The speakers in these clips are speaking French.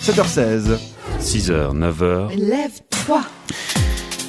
7h16. 6h, 9h. Lève-toi.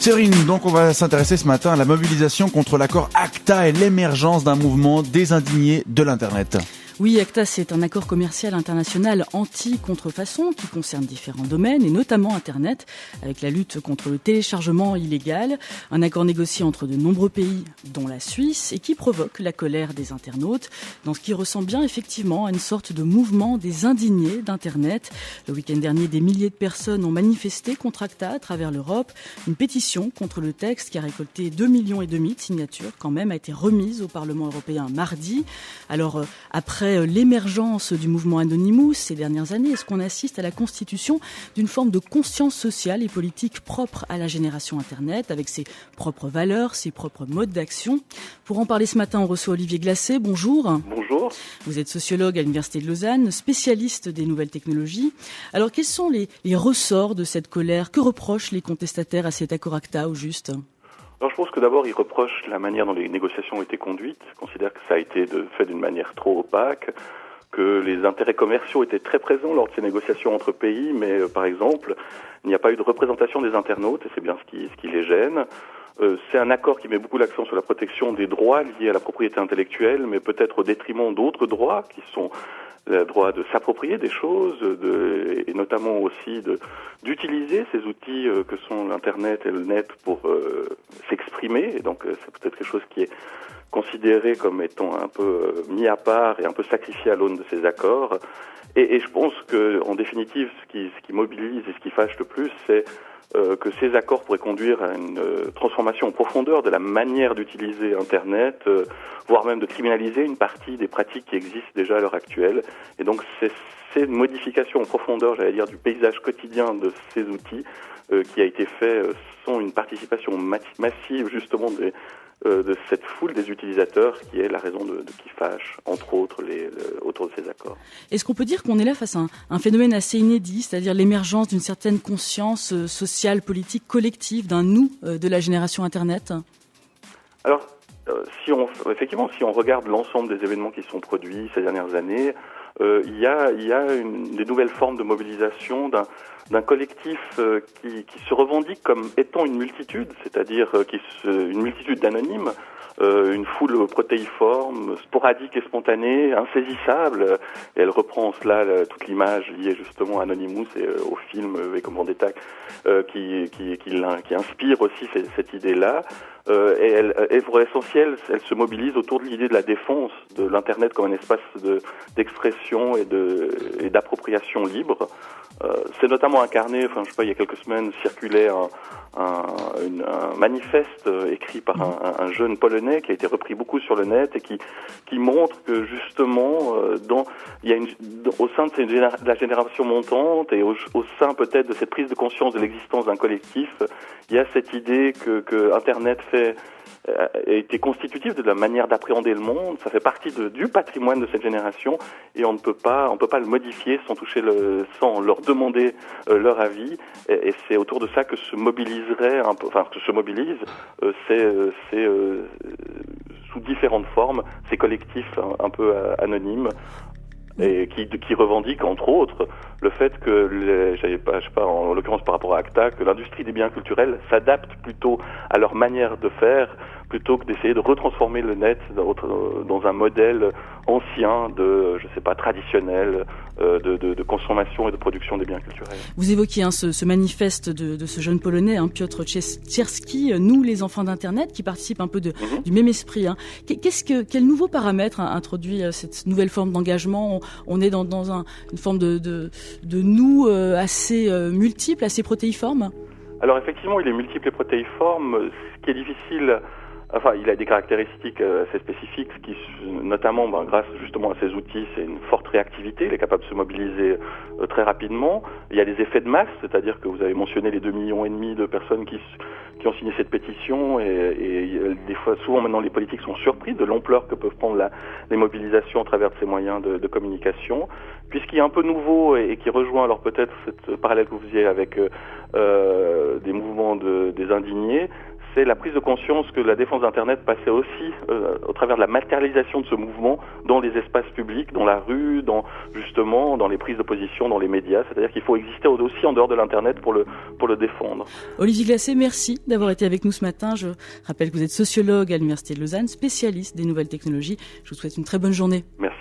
Séverine, donc on va s'intéresser ce matin à la mobilisation contre l'accord ACTA et l'émergence d'un mouvement des indignés de l'Internet. Oui, ACTA, c'est un accord commercial international anti-contrefaçon qui concerne différents domaines et notamment Internet, avec la lutte contre le téléchargement illégal. Un accord négocié entre de nombreux pays, dont la Suisse, et qui provoque la colère des internautes, dans ce qui ressemble bien effectivement à une sorte de mouvement des indignés d'Internet. Le week-end dernier, des milliers de personnes ont manifesté contre ACTA à travers l'Europe. Une pétition contre le texte qui a récolté 2,5 millions de signatures quand même a été remise au Parlement européen mardi. Alors, après l'émergence du mouvement Anonymous ces dernières années, est-ce qu'on assiste à la constitution d'une forme de conscience sociale et politique propre à la génération Internet, avec ses propres valeurs, ses propres modes d'action? Pour en parler ce matin, on reçoit Olivier Glacé. Bonjour. Bonjour. Vous êtes sociologue à l'Université de Lausanne, spécialiste des nouvelles technologies. Alors, quels sont les ressorts de cette colère? Que reprochent les contestataires à cet accord ACTA, au juste? Alors je pense que d'abord ils reprochent la manière dont les négociations ont été conduites, ils considèrent que ça a été fait d'une manière trop opaque, que les intérêts commerciaux étaient très présents lors de ces négociations entre pays, mais par exemple, il n'y a pas eu de représentation des internautes, et c'est bien ce qui les gêne. C'est un accord qui met beaucoup l'accent sur la protection des droits liés à la propriété intellectuelle, mais peut-être au détriment d'autres droits qui sont le droit de s'approprier des choses, et notamment aussi d'utiliser ces outils que sont l'Internet et le net pour s'exprimer. Et donc c'est peut-être quelque chose qui est considéré comme étant un peu mis à part et un peu sacrifié à l'aune de ces accords. Et je pense que, en définitive, ce qui mobilise et ce qui fâche le plus, c'est que ces accords pourraient conduire à une transformation en profondeur de la manière d'utiliser Internet, voire même de criminaliser une partie des pratiques qui existent déjà à l'heure actuelle. Et donc c'est une modification en profondeur, j'allais dire, du paysage quotidien de ces outils qui a été fait sans une participation massive justement de cette foule des utilisateurs qui est la raison qui fâche, entre autres, autour de ces accords. Est-ce qu'on peut dire qu'on est là face à un phénomène assez inédit, c'est-à-dire l'émergence d'une certaine conscience sociale, politique, collective, d'un nous de la génération Internet? Alors, si on regarde l'ensemble des événements qui sont produits ces dernières années, il y a des nouvelles formes de mobilisation d'un collectif qui se revendique comme étant une multitude, c'est-à-dire une multitude d'anonymes, une foule protéiforme, sporadique et spontanée, insaisissable. Et elle reprend en cela toute l'image liée justement à Anonymous et au film V comme Vendetta qui inspire aussi cette idée-là. Et pour l'essentiel, elle se mobilise autour de l'idée de la défense de l'Internet comme un espace d'expression et d'appropriation libre. C'est notamment incarné, il y a quelques semaines circulait un manifeste écrit par un jeune Polonais qui a été repris beaucoup sur le net et qui montre que justement au sein de la génération montante et au sein peut-être de cette prise de conscience de l'existence d'un collectif, il y a cette idée que Internet a été constitutif de la manière d'appréhender le monde. Ça fait partie du patrimoine de cette génération et on ne peut pas le modifier sans leur demander leur avis. Et c'est autour de ça que se mobiliserait c'est sous différentes formes ces collectifs un peu anonymes. Et qui revendique entre autres le fait que en l'occurrence par rapport à ACTA, que l'industrie des biens culturels s'adapte plutôt à leur manière de faire plutôt que d'essayer de retransformer le net dans un modèle ancien traditionnel de consommation et de production des biens culturels. Vous évoquiez ce manifeste de ce jeune Polonais, Piotr Cierski, nous les enfants d'Internet, qui participent un peu du même esprit. Quel nouveau paramètre introduit cette nouvelle forme d'engagement? On est dans une forme de nous assez multiple, assez protéiforme? Alors effectivement, il est multiple et protéiforme. Ce qui est difficile, il a des caractéristiques assez spécifiques, notamment grâce justement à ces outils, c'est une forte réactivité, il est capable de se mobiliser très rapidement. Il y a des effets de masse, c'est-à-dire que vous avez mentionné les 2,5 millions de personnes qui ont signé cette pétition et des fois, souvent maintenant, les politiques sont surpris de l'ampleur que peuvent prendre les mobilisations à travers de ces moyens de communication. Puis ce qui est un peu nouveau et qui rejoint alors peut-être cette parallèle que vous faisiez avec des mouvements des indignés, c'est la prise de conscience que la défense d'Internet passait aussi au travers de la matérialisation de ce mouvement dans les espaces publics, dans la rue, dans les prises de position, dans les médias. C'est-à-dire qu'il faut exister aussi en dehors de l'Internet pour le défendre. Olivier Glacé, merci d'avoir été avec nous ce matin. Je rappelle que vous êtes sociologue à l'Université de Lausanne, spécialiste des nouvelles technologies. Je vous souhaite une très bonne journée. Merci.